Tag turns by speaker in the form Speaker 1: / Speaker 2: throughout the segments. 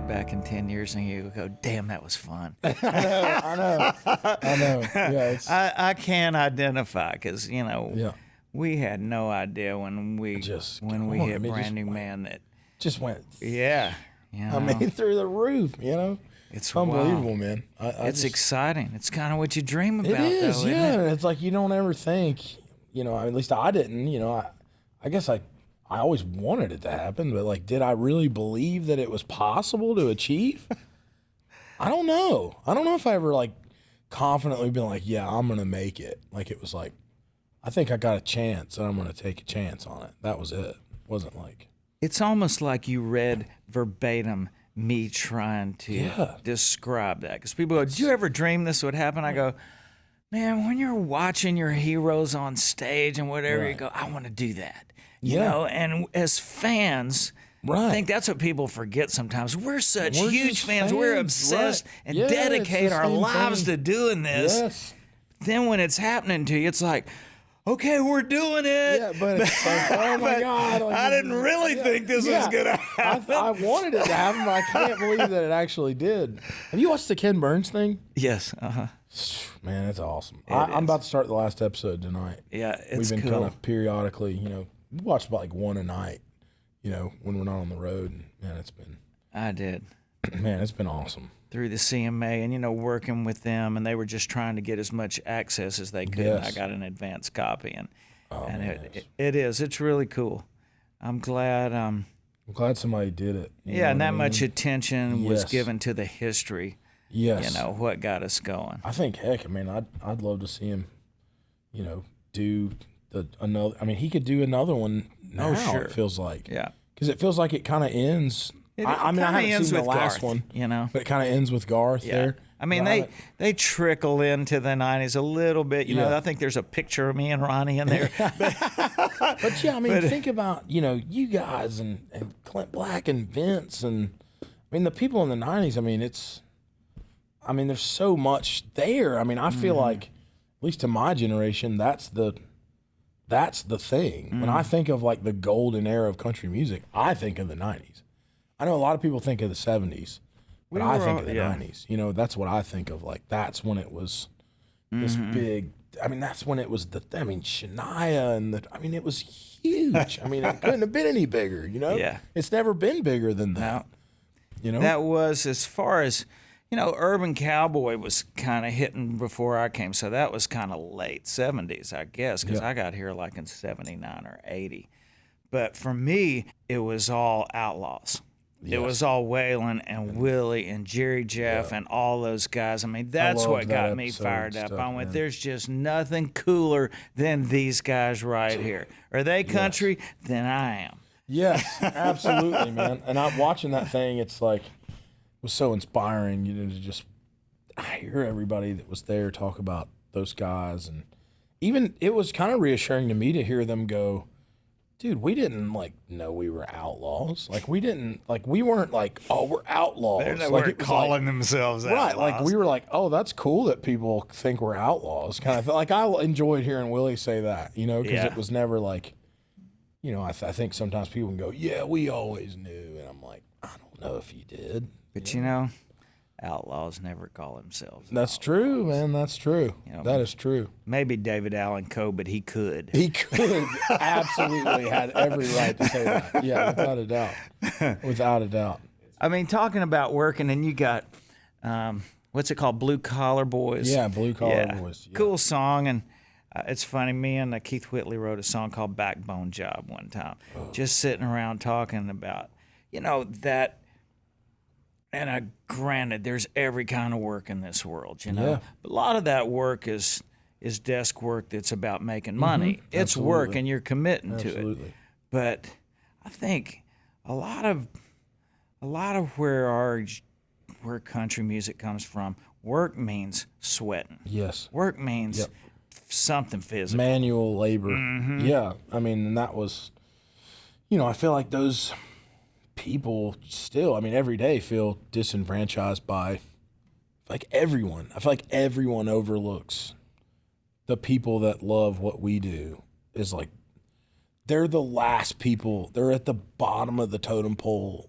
Speaker 1: back in 10 years and you go, damn, that was fun.
Speaker 2: I know. Yeah, it's,
Speaker 1: I can identify because,
Speaker 2: yeah.
Speaker 1: we had no idea when we hit Brand New Man that
Speaker 2: just went.
Speaker 1: Yeah.
Speaker 2: I mean, through the roof,
Speaker 1: It's
Speaker 2: unbelievable,
Speaker 1: wild.
Speaker 2: man.
Speaker 1: It's exciting. It's kind of what you dream about,
Speaker 2: it is,
Speaker 1: though,
Speaker 2: yeah.
Speaker 1: isn't it?
Speaker 2: It's like you don't ever think, at least I didn't, I guess I always wanted it to happen, but like, did I really believe that it was possible to achieve? I don't know. I don't know if I ever like confidently been like, yeah, I'm going to make it. Like, it was like, I think I got a chance and I'm going to take a chance on it. That was it. It wasn't like.
Speaker 1: It's almost like you read verbatim me trying to describe that. Because people go, did you ever dream this would happen? I go, man, when you're watching your heroes on stage and whatever, you go, I want to do that. You know, and as fans, I think that's what people forget sometimes. We're such huge fans. We're obsessed and dedicate our lives to doing this.
Speaker 2: Yes.
Speaker 1: Then when it's happening to you, it's like, okay, we're doing it.
Speaker 2: Yeah, but it's like, oh my God. Like,
Speaker 1: I didn't really think this was going to happen.
Speaker 2: I wanted it to happen, but I can't believe that it actually did. Have you watched the Ken Burns thing?
Speaker 1: Yes.
Speaker 2: Man, it's awesome. I'm about to start the last episode tonight.
Speaker 1: Yeah, it's
Speaker 2: We've been
Speaker 1: cool.
Speaker 2: kind of periodically, we watch about like one a night, when we're not on the road. And, man, it's been.
Speaker 1: I did.
Speaker 2: Man, it's been awesome.
Speaker 1: Through the CMA and, working with them, and they were just trying to get as much access as they could.
Speaker 2: Yes.
Speaker 1: And I got an advance copy, and
Speaker 2: Man,
Speaker 1: it's really cool. I'm glad.
Speaker 2: I'm glad somebody did it.
Speaker 1: And that much attention was given to the history.
Speaker 2: Yes.
Speaker 1: What got us going.
Speaker 2: I think, heck, I'd love to see him, do another. I mean, he could do another one now.
Speaker 1: Sure.
Speaker 2: It feels like.
Speaker 1: Yeah.
Speaker 2: Because it feels like it kind of ends. I haven't seen the last one, but it kind of ends with Garth there.
Speaker 1: I mean, they trickle into the 90s a little bit. I think there's a picture of me and Ronnie in there.
Speaker 2: But yeah, I mean, think about, you guys and Clint Black and Vince and, the people in the 90s, there's so much there. I feel like, at least to my generation, that's the thing. When I think of like the golden era of country music, I think of the 90s. I know a lot of people think of the 70s, but I think of the 90s. That's what I think of. Like, that's when it was this big. That's when it was Shania and it was huge. It couldn't have been any bigger.
Speaker 1: Yeah.
Speaker 2: It's never been bigger than that.
Speaker 1: That was, as far as Urban Cowboy was kind of hitting before I came, so that was kind of late 70s, I guess, because I got here like in 79 or 80. But for me, it was all Outlaws. Yes. It was all Waylon and Willie and Jerry Jeff and all those guys. That's what got me fired up. I went, there's just nothing cooler than these guys right here. Are they country? Then I am.
Speaker 2: Yes, absolutely, man. And I'm watching that thing. It's like, it was so inspiring, to just hear everybody that was there talk about those guys. And even it was kind of reassuring to me to hear them go, dude, we didn't know we were outlaws. We weren't like, oh, we're outlaws.
Speaker 1: They weren't calling themselves outlaws.
Speaker 2: Right. We were like, oh, that's cool that people think we're outlaws. Kind of like, I enjoyed hearing Willie say that, because it was never like, I think sometimes people can go, yeah, we always knew. And I'm like, I don't know if you did.
Speaker 1: But outlaws never call themselves.
Speaker 2: That's
Speaker 1: outlaws.
Speaker 2: True, man. That's true. That is true.
Speaker 1: Maybe David Allen Coe, but he could.
Speaker 2: He could. Absolutely had every right to say that. Yeah, without a doubt. Without a doubt.
Speaker 1: Talking about working, and you got, what's it called? Blue Collar Boys.
Speaker 2: Yeah, Blue Collar Boys. Yeah.
Speaker 1: Cool song. And it's funny, me and Keith Whitley wrote a song called Backbone Job one time. Just sitting around talking about, that. And granted, there's every kind of work in this world, But a lot of that work is desk work that's about making money. It's work, and you're committing to it. But I think a lot of where country music comes from, work means sweating.
Speaker 2: Yes.
Speaker 1: Work means something physical.
Speaker 2: Manual labor. Yeah. And that was, I feel like those people still, every day feel disenfranchised by everyone. I feel like everyone overlooks the people that love what we do. Is they're the last people. They're at the bottom of the totem pole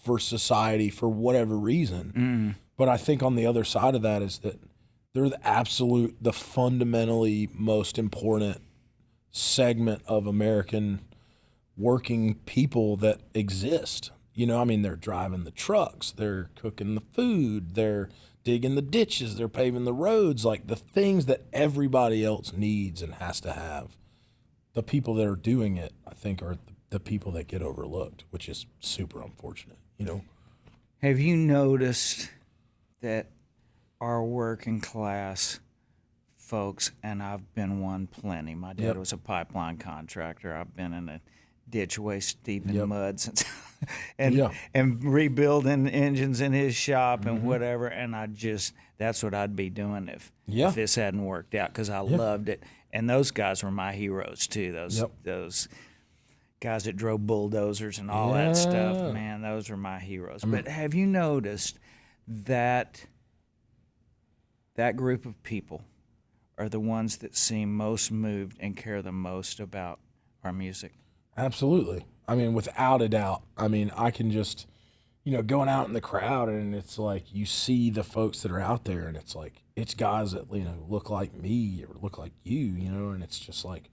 Speaker 2: for society for whatever reason. But I think on the other side of that is that they're the fundamentally most important segment of American working people that exist. You know, I mean, they're driving the trucks, they're cooking the food, they're digging the ditches, they're paving the roads, like the things that everybody else needs and has to have. The people that are doing it, I think, are the people that get overlooked, which is super unfortunate, you know?
Speaker 1: Have you noticed that our working class folks, and I've been one plenty. My dad was a pipeline contractor. I've been in a ditch waist deep in mud since, and rebuilding engines in his shop and whatever. And that's what I'd be doing if this hadn't worked out, because I loved it. And those guys were my heroes too. Those guys that drove bulldozers and all that stuff, man, those were my heroes. But have you noticed that that group of people are the ones that seem most moved and care the most about our music?
Speaker 2: Absolutely. I mean, without a doubt. I mean, I can just, going out in the crowd, and it's like you see the folks that are out there, and it's like, it's guys that, look like me or look like you, and it's just like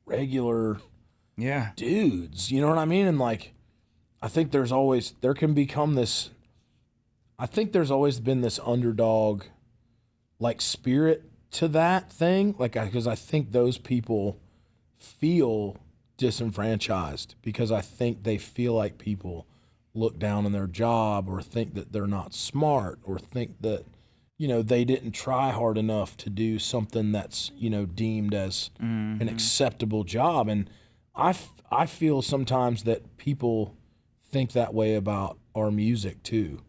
Speaker 2: regular dudes, you know what I mean? And like, I think there's always been this underdog like spirit to that thing, like, because I think those people feel disenfranchised because I think they feel like people look down on their job or think that they're not smart or think that, they didn't try hard enough to do something that's, deemed as an acceptable job. And I feel sometimes that people think that way about our music too,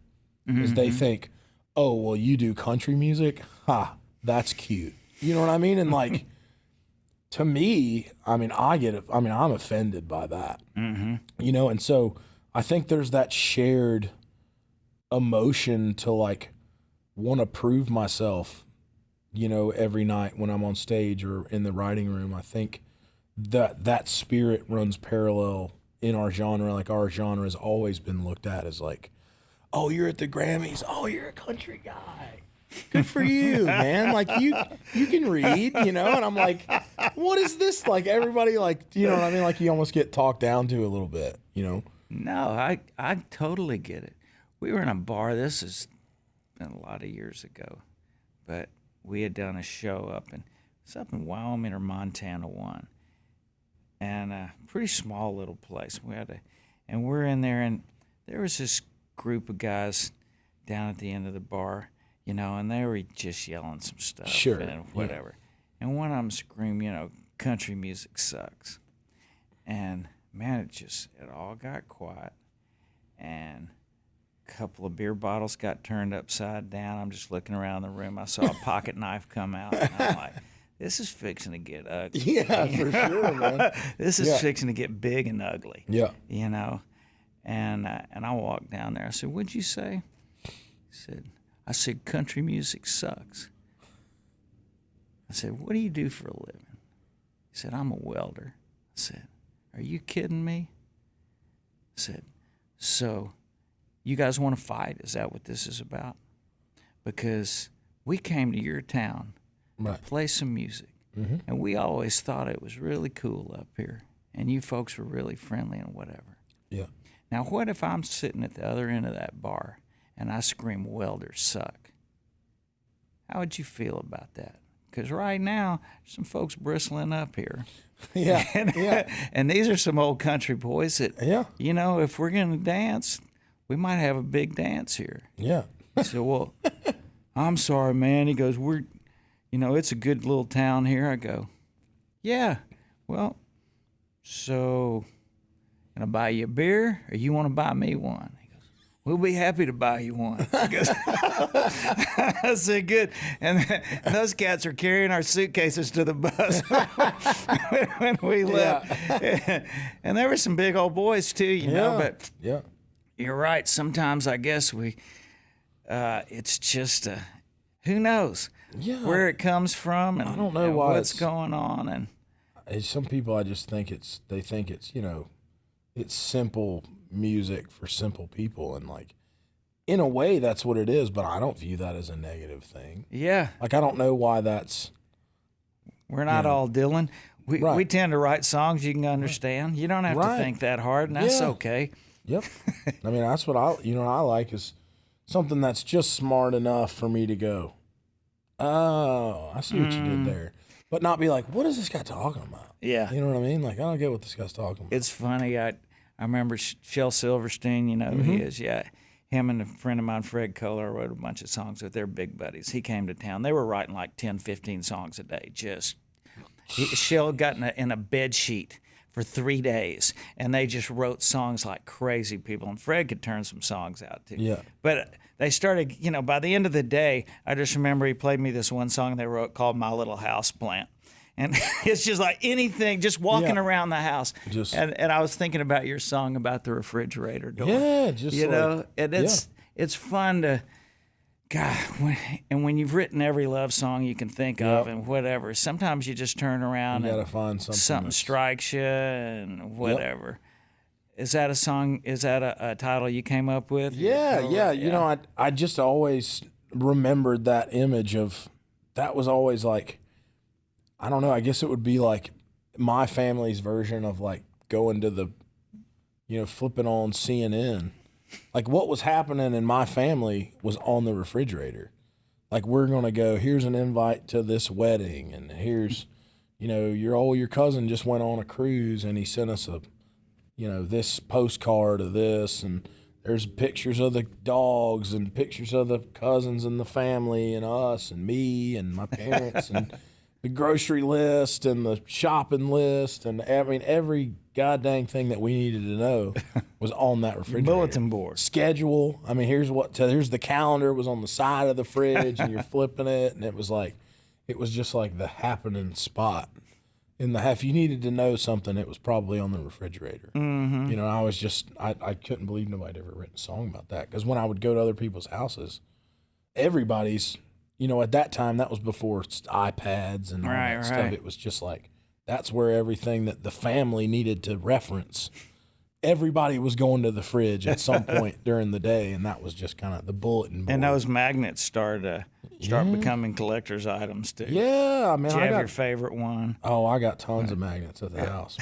Speaker 2: is they think, oh, well, you do country music? Ha, that's cute. You know what I mean? And like, to me, I mean, I'm offended by that, and so I think there's that shared emotion to like want to prove myself, every night when I'm on stage or in the writing room. I think that spirit runs parallel in our genre. Like, our genre has always been looked at as like, oh, you're at the Grammys. Oh, you're a country guy. Good for you, man. Like, you can read, and I'm like, what is this? Like, everybody, like, you know what I mean? Like, you almost get talked down to a little bit,
Speaker 1: No, I totally get it. We were in a bar. This has been a lot of years ago, but we had done a show up in Wyoming or Montana one, and a pretty small little place. And we're in there, and there was this group of guys down at the end of the bar, and they were just yelling some stuff and whatever. Yeah. And one of them screamed, country music sucks. And man, it all got quiet, and a couple of beer bottles got turned upside down. I'm just looking around the room. I saw a pocket knife come out, and I'm like, this is fixing to get ugly.
Speaker 2: Yeah, for sure, man.
Speaker 1: This is fixing to get big and ugly.
Speaker 2: Yeah.
Speaker 1: And I walked down there. I said, what'd you say? I said, country music sucks. I said, what do you do for a living? He said, I'm a welder. I said, are you kidding me? I said, so you guys want to fight? Is that what this is about? Because we came to your town to play some music, and we always thought it was really cool up here, and you folks were really friendly and whatever.
Speaker 2: Yeah.
Speaker 1: Now, what if I'm sitting at the other end of that bar and I scream, welders suck? How would you feel about that? Because right now, there's some folks bristling up here.
Speaker 2: Yeah.
Speaker 1: And these are some old country boys that, if we're going to dance, we might have a big dance here.
Speaker 2: Yeah.
Speaker 1: He said, well, I'm sorry, man. He goes, it's a good little town here. I go, yeah, well, so can I buy you a beer, or you want to buy me one? He goes, we'll be happy to buy you one. I said, good. And those cats are carrying our suitcases to the bus when we left. And there were some big old boys too, but you're right. Sometimes I guess it's just who knows where it comes from, and
Speaker 2: I don't know why
Speaker 1: what's going on. And
Speaker 2: some people, I just think they think it's, it's simple music for simple people, and like in a way that's what it is, but I don't view that as a negative thing.
Speaker 1: Yeah.
Speaker 2: Like I don't know why that's.
Speaker 1: We're not all Dylan. We tend to write songs you can understand. You don't have to think that hard, and that's okay.
Speaker 2: Yep. I mean, that's what I like is something that's just smart enough for me to go, oh, I see what you did there. But not be like, what is this guy talking about?
Speaker 1: Yeah.
Speaker 2: You know what I mean? Like, I don't get what this guy's talking about.
Speaker 1: It's funny. I remember Shel Silverstein, you know who he is. Yeah. Him and a friend of mine, Fred Kohler, wrote a bunch of songs with their big buddies. He came to town. They were writing like 10, 15 songs a day. Shel got in a bed sheet for 3 days, and they just wrote songs like crazy people. And Fred could turn some songs out too.
Speaker 2: Yeah.
Speaker 1: But they started, by the end of the day, I just remember he played me this one song they wrote called My Little House Plant. And it's just like anything, just walking around the house. And I was thinking about your song about the refrigerator door.
Speaker 2: Yeah, just
Speaker 1: and it's fun to, God, when you've written every love song you can think of and whatever, sometimes you just turn around
Speaker 2: and
Speaker 1: gotta
Speaker 2: find
Speaker 1: something strikes you and whatever. Is that a song? Is that a title you came up with?
Speaker 2: Yeah. You know, I just always remembered that image of, that was always like, I don't know, I guess it would be like my family's version of like going to the, flipping on CNN. Like what was happening in my family was on the refrigerator. Like we're going to go, here's an invite to this wedding, and here's, your cousin just went on a cruise and he sent us this postcard of this, and there's pictures of the dogs and pictures of the cousins and the family and us and me and my parents and the grocery list and the shopping list, and every goddamn thing that we needed to know was on that refrigerator.
Speaker 1: Bulletin board.
Speaker 2: Schedule. I mean, here's the calendar was on the side of the fridge, and you're flipping it, and it was just like the happening spot. If you needed to know something, it was probably on the refrigerator.
Speaker 1: Mm-hmm.
Speaker 2: I couldn't believe nobody had ever written a song about that, because when I would go to other people's houses, everybody's, at that time, that was before iPads and all that stuff. It was just like, that's where everything that the family needed to reference, everybody was going to the fridge at some point during the day, and that was just kind of the bulletin board.
Speaker 1: And those magnets start becoming collector's items too.
Speaker 2: Yeah, I mean,
Speaker 1: do you have your favorite one?
Speaker 2: Oh, I got tons of magnets at the house.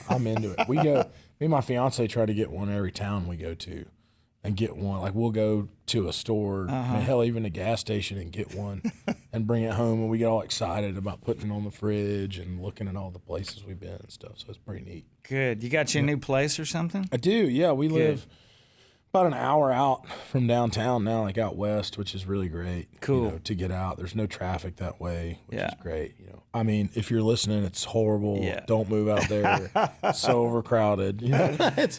Speaker 2: I'm into it. Me and my fiance try to get one every town we go to. And get one. Like we'll go to a store, hell, even a gas station, and get one and bring it home. And we get all excited about putting it on the fridge and looking at all the places we've been and stuff. So it's pretty neat.
Speaker 1: Good. You got your new place or something?
Speaker 2: I do. Yeah, we live about an hour out from downtown now, like out west, which is really great.
Speaker 1: Cool.
Speaker 2: To get out. There's no traffic that way, which is great. I mean, if you're listening, it's horrible. Yeah. Don't move out there. It's so overcrowded. We
Speaker 1: Ronnie's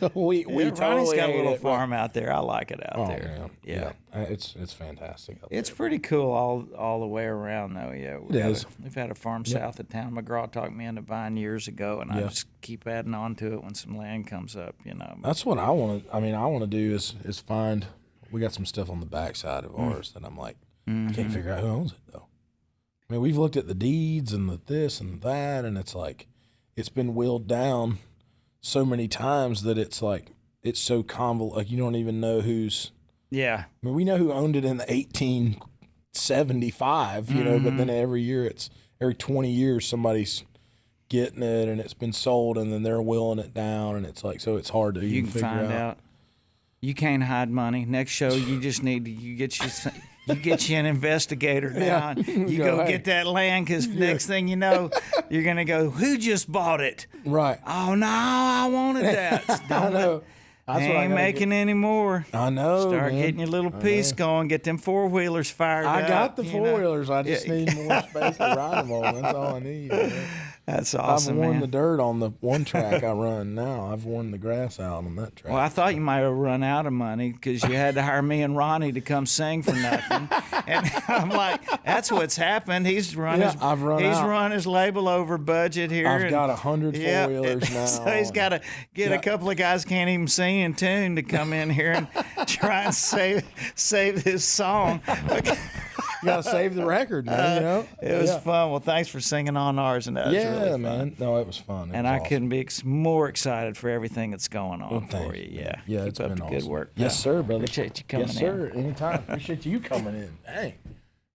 Speaker 2: totally
Speaker 1: got a little
Speaker 2: it,
Speaker 1: farm out there. I like it out there.
Speaker 2: Man. Yeah. It's fantastic.
Speaker 1: It's pretty cool all the way around, though. Yeah, we've had a farm south of town. McGraw talked me into buying years ago, and I just keep adding on to it when some land comes up.
Speaker 2: That's what I want to. I mean, I want to do is find. We got some stuff on the backside of ours that I'm like, I can't figure out who owns it though. I mean, we've looked at the deeds and the this and that, and it's like, it's been willed down so many times that it's like, it's so convoluted. Like you don't even know who's.
Speaker 1: Yeah.
Speaker 2: I mean, we know who owned it in the 1875, but then every 20 years somebody's getting it, and it's been sold, and then they're willing it down, and it's like, so it's hard to even figure out. You can find out.
Speaker 1: You can't hide money. Next show, you just need to get you an investigator down. You go get that land, because next thing you know, you're gonna go, who just bought it?
Speaker 2: Right.
Speaker 1: Oh no, I wanted that.
Speaker 2: I know.
Speaker 1: That's what ain't making any more.
Speaker 2: I know.
Speaker 1: Start getting your little piece going. Get them 4-wheelers fired up.
Speaker 2: I got the 4-wheelers. I just need more space to ride them on. That's all I need.
Speaker 1: That's awesome,
Speaker 2: I've worn the dirt on the one track I run now. I've worn the grass out on that track.
Speaker 1: Well, I thought you might have run out of money because you had to hire me and Ronnie to come sing for nothing. And I'm like, that's what's happened. He's run his label over budget here.
Speaker 2: I've got 100 4-wheelers now.
Speaker 1: So he's got to get a couple of guys can't even sing in tune to come in here and try and save this song.
Speaker 2: gotta save the record, man. You know,
Speaker 1: It was fun. Well, thanks for singing on ours, and that was really fun.
Speaker 2: man. No, it was fun.
Speaker 1: And I couldn't be more excited for everything that's going on for
Speaker 2: thank
Speaker 1: you.
Speaker 2: you,
Speaker 1: Yeah,
Speaker 2: man. Yeah,
Speaker 1: keep
Speaker 2: it's
Speaker 1: up
Speaker 2: been
Speaker 1: the good
Speaker 2: awesome.
Speaker 1: work.
Speaker 2: Yes, sir, brother.
Speaker 1: Appreciate you coming
Speaker 2: yes,
Speaker 1: in.
Speaker 2: sir. Anytime. Appreciate you coming in. Dang.